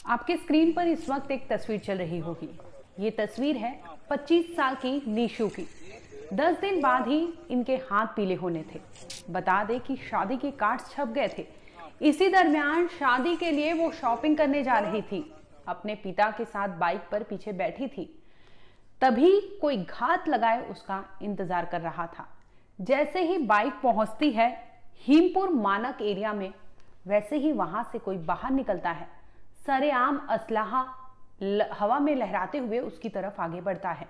आपके स्क्रीन पर इस वक्त एक तस्वीर चल रही होगी। ये तस्वीर है 25 साल की निशु की। 10 दिन बाद ही इनके हाथ पीले होने थे। बता दें कि शादी के कार्ड्स छप गए थे। इसी दरमियान शादी के लिए वो शॉपिंग करने जा रही थी। अपने पिता के साथ बाइक पर पीछे बैठी थी। तभी कोई घात लगाए उसका इंतजार कर रहा था। जैसे ही बाइक पहुंचती है हीमपुर मानक एरिया में, वैसे ही वहां से कोई बाहर निकलता है। सरेआम असलाहा हवा में लहराते हुए उसकी तरफ आगे बढ़ता है।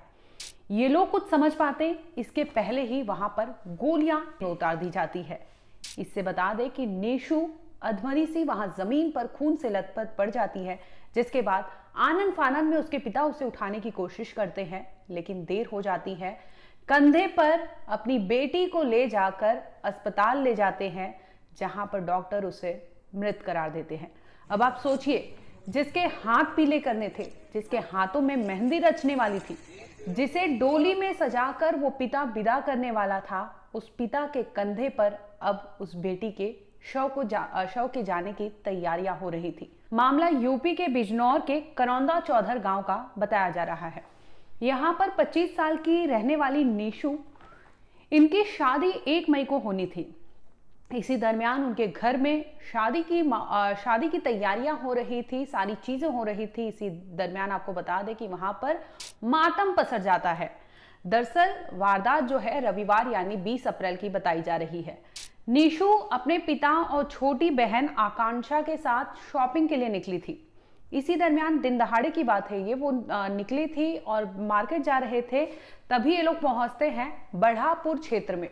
ये लोग कुछ समझ पाते इसके पहले ही वहां पर गोलियां उतार दी जाती है। इससे बता दें कि निशु अधमरी सी वहां जमीन पर खून से लथपथ पड़ जाती है, जिसके बाद आनन फानन में उसके पिता उसे उठाने की कोशिश करते हैं, लेकिन देर हो जाती है। कंधे पर अपनी बेटी को ले जाकर अस्पताल ले जाते हैं, जहां पर डॉक्टर उसे मृत करार देते हैं। अब आप सोचिए, जिसके हाथ पीले करने थे, जिसके हाथों में मेहंदी रचने वाली थी, जिसे डोली में सजाकर वो पिता विदा करने वाला था, उस पिता के कंधे पर अब उस बेटी के शव के जाने की तैयारियां हो रही थी। मामला यूपी के बिजनौर के करौंदा चौधर गांव का बताया जा रहा है। यहां पर 25 साल की रहने वाली निशु, इनकी शादी 1 मई को होनी थी। इसी दरमियान उनके घर में शादी की तैयारियां हो रही थी, सारी चीजें हो रही थी। इसी दरमियान आपको बता दें कि वहां पर मातम पसर जाता है। दरअसल वारदात जो है रविवार यानी 20 अप्रैल की बताई जा रही है। निशु अपने पिता और छोटी बहन आकांक्षा के साथ शॉपिंग के लिए निकली थी। इसी दरमियान दिन दहाड़े की बात है, ये वो निकली थी और मार्केट जा रहे थे। तभी ये लोग पहुंचते हैं बढ़ापुर क्षेत्र में।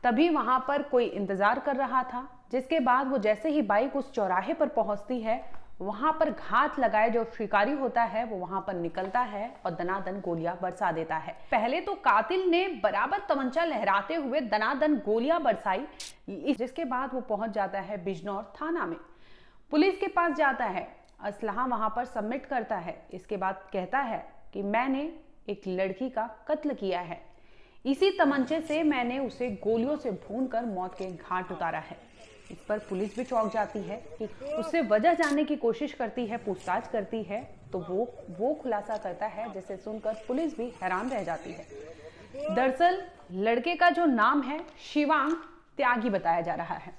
तभी वहां पर कोई इंतजार कर रहा था, जिसके बाद वो जैसे ही बाइक उस चौराहे पर पहुंचती है, वहां पर घात लगाए जो शिकारी होता है वो वहां पर निकलता है और दनादन गोलियां बरसा देता है। पहले तो कातिल ने बराबर तमंचा लहराते हुए दनादन गोलियां बरसाई, जिसके बाद वो पहुंच जाता है बिजनौर थाना में। पुलिस के पास जाता है, असलहा वहां पर सबमिट करता है। इसके बाद कहता है कि मैंने एक लड़की का कत्ल किया है, इसी तमंचे से मैंने उसे गोलियों से भूनकर मौत के घाट उतारा है। इस पर पुलिस भी चौंक जाती है कि उससे वजह जानने की कोशिश करती है, पूछताछ करती है, तो वो खुलासा करता है जिसे सुनकर पुलिस भी हैरान रह जाती है। दरअसल लड़के का जो नाम है शिवांक त्यागी बताया जा रहा है।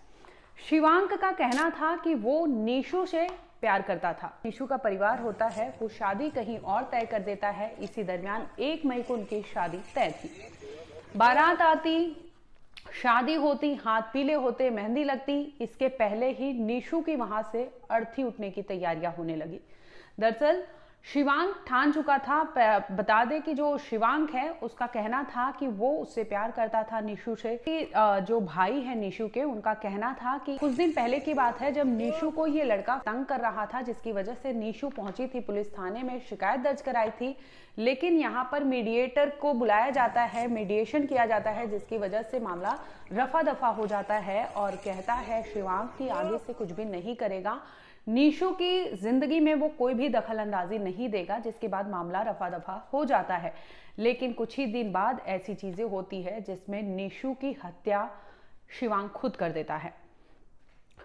शिवांक का कहना था कि वो निशु से प्यार करता था। निशु का परिवार होता है, वो शादी कहीं और तय कर देता है। इसी दरमियान 1 मई को उनकी शादी तय थी। बारात आती, शादी होती, हाथ पीले होते, मेहंदी लगती, इसके पहले ही निशु की वहां से अर्थी उठने की तैयारियां होने लगी। दरअसल शिवांक ठान चुका था। बता दे कि जो शिवांक है उसका कहना था कि वो उससे प्यार करता था निशु से। जो भाई है निशु के, उनका कहना था कि कुछ दिन पहले की बात है जब निशु को ये लड़का तंग कर रहा था, जिसकी वजह से निशु पहुंची थी पुलिस थाने में, शिकायत दर्ज कराई थी। लेकिन यहाँ पर मीडिएटर को बुलाया जाता है, मीडिएशन किया जाता है, जिसकी वजह से मामला रफा दफा हो जाता है और कहता है शिवांक की आगे से कुछ भी नहीं करेगा, निशु की जिंदगी में वो कोई भी दखल अंदाजी नहीं देगा, जिसके बाद मामला रफा दफा हो जाता है। लेकिन कुछ ही दिन बाद ऐसी चीजें होती है जिसमें निशु की हत्या शिवांक खुद कर देता है।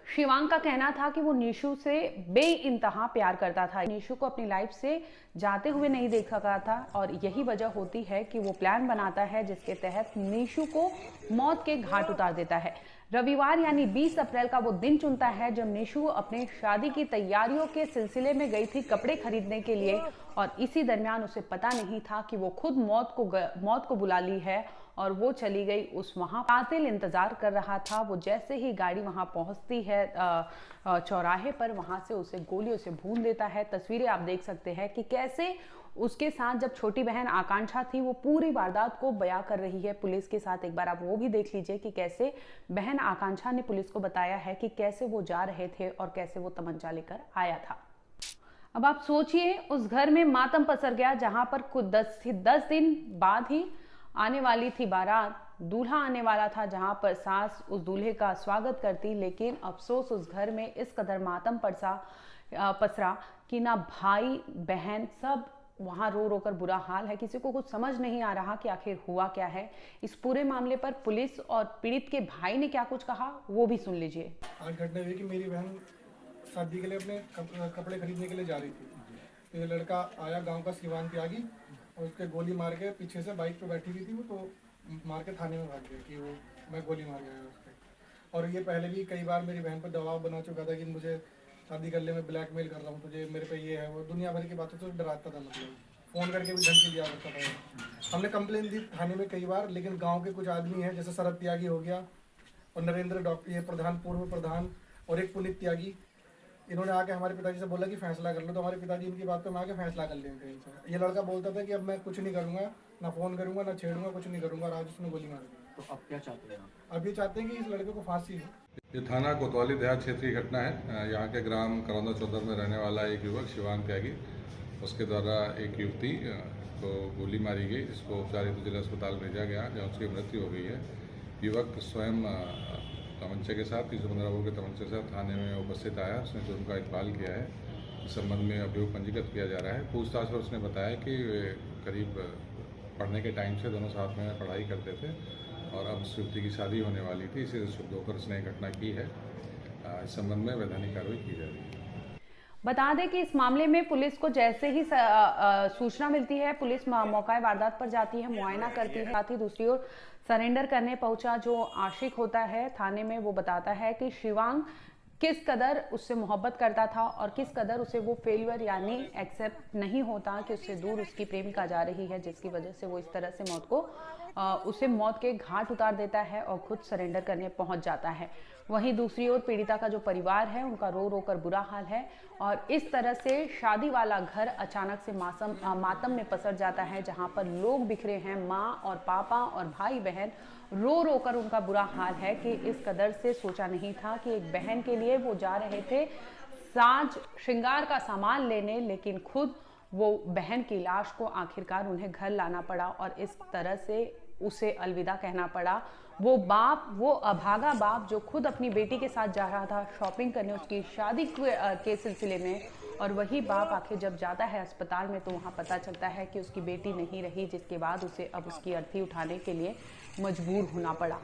शिवांक का कहना था कि वो निशु से बेइंतहा प्यार करता था, निशु को अपनी लाइफ से जाते हुए नहीं देख सका था और यही वजह होती है कि वो प्लान बनाता है जिसके तहत निशु को मौत के घाट उतार देता है। रविवार यानी 20 अप्रैल का वो दिन चुनता है जब निशु अपने शादी की तैयारियों के सिलसिले में गई थी कपड़े खरीदने के लिए, और इसी दरमियान उसे पता नहीं था कि वो खुद मौत को बुला ली है और वो चली गई उस वहां कातिल इंतजार कर रहा था। वो जैसे ही गाड़ी वहां पहुंचती है चौराहे पर, वहां से उसे गोलियों से भून देता है। तस्वीरें आप देख सकते हैं कि कैसे उसके साथ जब छोटी बहन आकांक्षा थी वो पूरी वारदात को बयां कर रही है पुलिस के साथ। एक बार आप वो भी देख लीजिए कि कैसे बहन आकांक्षा ने पुलिस को बताया है कि कैसे वो जा रहे थे और कैसे वो तमंचा लेकर आया था। अब आप सोचिए, उस घर में मातम पसर गया जहां पर खुद 10 दिन बाद ही आने वाली थी बारात, दूल्हा आने वाला था, जहां पर सास उस दूल्हे का स्वागत करती। लेकिन अफसोस उस घर में इस कदर मातम पसरा कि ना भाई बहन सब वहां रो रो कर बुरा हाल है। किसी को कुछ समझ नहीं आ रहा कि आखिर हुआ क्या है। इस पूरे मामले पर पुलिस और पीड़ित के भाई ने क्या कुछ कहा वो भी सुन लीजिए। आज घटना हुई कि मेरी बहन शादी के लिए अपने कपड़े खरीदने के लिए जा रही थी। तो ये लड़का आया गांव का शिवान त्यागी और उसके गोली मार के पीछे से बाइक पे बैठी हुई थी वो, तो मार के थाने में भाग गया कि वो मैं गोली मार गया उसके। और ये पहले भी कई बार मेरी बहन पर दबाव बना चुका था कि मुझे शादी कर ले, मैं ब्लैकमेल कर रहा हूँ तुझे, मेरे पे ये है वो, दुनिया भर की बातों से डराता था, मतलब फ़ोन करके भी धमकी दिया करता था। हमने कंप्लेन दी थाने में कई बार, लेकिन गाँव के कुछ आदमी हैं जैसे शरद त्यागी हो गया और नरेंद्र डॉक्टर, ये प्रधान, पूर्व प्रधान, और एक पुनीत त्यागी, इन्होंने आके हमारे पिताजी से बोला कि फैसला कर लो। तो हमारे पिताजी इनकी बात पे आके फैसला कर लेंगे इनसे। ये लड़का बोलता था कि अब मैं कुछ नहीं करूँगा, ना फ़ोन करूँगा, ना छेड़ूंगा, कुछ नहीं करूँगा, और आज उसने गोली मार दी। तो अब क्या चाहते हैं? अब ये चाहते हैं कि इस लड़के को फांसी हो। ये थाना कोतवाली देहात क्षेत्र की घटना है। यहाँ के ग्राम करौंदा चौधर में रहने वाला एक युवक शिवान त्यागी, उसके द्वारा एक युवती को गोली मारी गई, जिसको उपचार हेतु जिला अस्पताल भेजा गया, जहाँ उसकी मृत्यु हो गई है। युवक स्वयं तमंचे के साथ 315 बोर के तमंचे के साथ थाने में उपस्थित आया। उसने जुर्म का इकबाल किया है। इस संबंध में अभियोग पंजीकृत किया जा रहा है। पूछताछ पर उसने बताया कि करीब पढ़ने के टाइम से दोनों साथ में पढ़ाई करते थे और अब उस युवती की शादी होने वाली थी, इसे शुभ होकर उसने घटना की है। इस संबंध में वैधानिक कार्रवाई की जा रही है। बता दें कि इस मामले में पुलिस को जैसे ही सूचना मिलती है, पुलिस मौका वारदात पर जाती है, मुआयना करती है। साथ ही दूसरी ओर सरेंडर करने पहुंचा जो आशिक होता है थाने में, वो बताता है कि शिवांग किस कदर उससे मोहब्बत करता था और किस कदर उसे वो फेलियर यानी एक्सेप्ट नहीं होता कि उससे दूर उसकी प्रेमिका जा रही है, जिसकी वजह से वो इस तरह से उसे मौत के घाट उतार देता है और खुद सरेंडर करने पहुंच जाता है। वहीं दूसरी ओर पीड़िता का जो परिवार है उनका रो रो कर बुरा हाल है और इस तरह से शादी वाला घर अचानक से मातम में पसर जाता है, जहां पर लोग बिखरे हैं। माँ और पापा और भाई बहन रो रो कर उनका बुरा हाल है कि इस कदर से सोचा नहीं था कि एक बहन के लिए वो जा रहे थे साज श्रृंगार का सामान लेने, लेकिन खुद वो बहन की लाश को आखिरकार उन्हें घर लाना पड़ा और इस तरह से उसे अलविदा कहना पड़ा। वो बाप, वो अभागा बाप जो खुद अपनी बेटी के साथ जा रहा था शॉपिंग करने उसकी शादी के सिलसिले में, और वही बाप आखिर जब जाता है अस्पताल में तो वहाँ पता चलता है कि उसकी बेटी नहीं रही, जिसके बाद उसे अब उसकी अर्थी उठाने के लिए मजबूर होना पड़ा।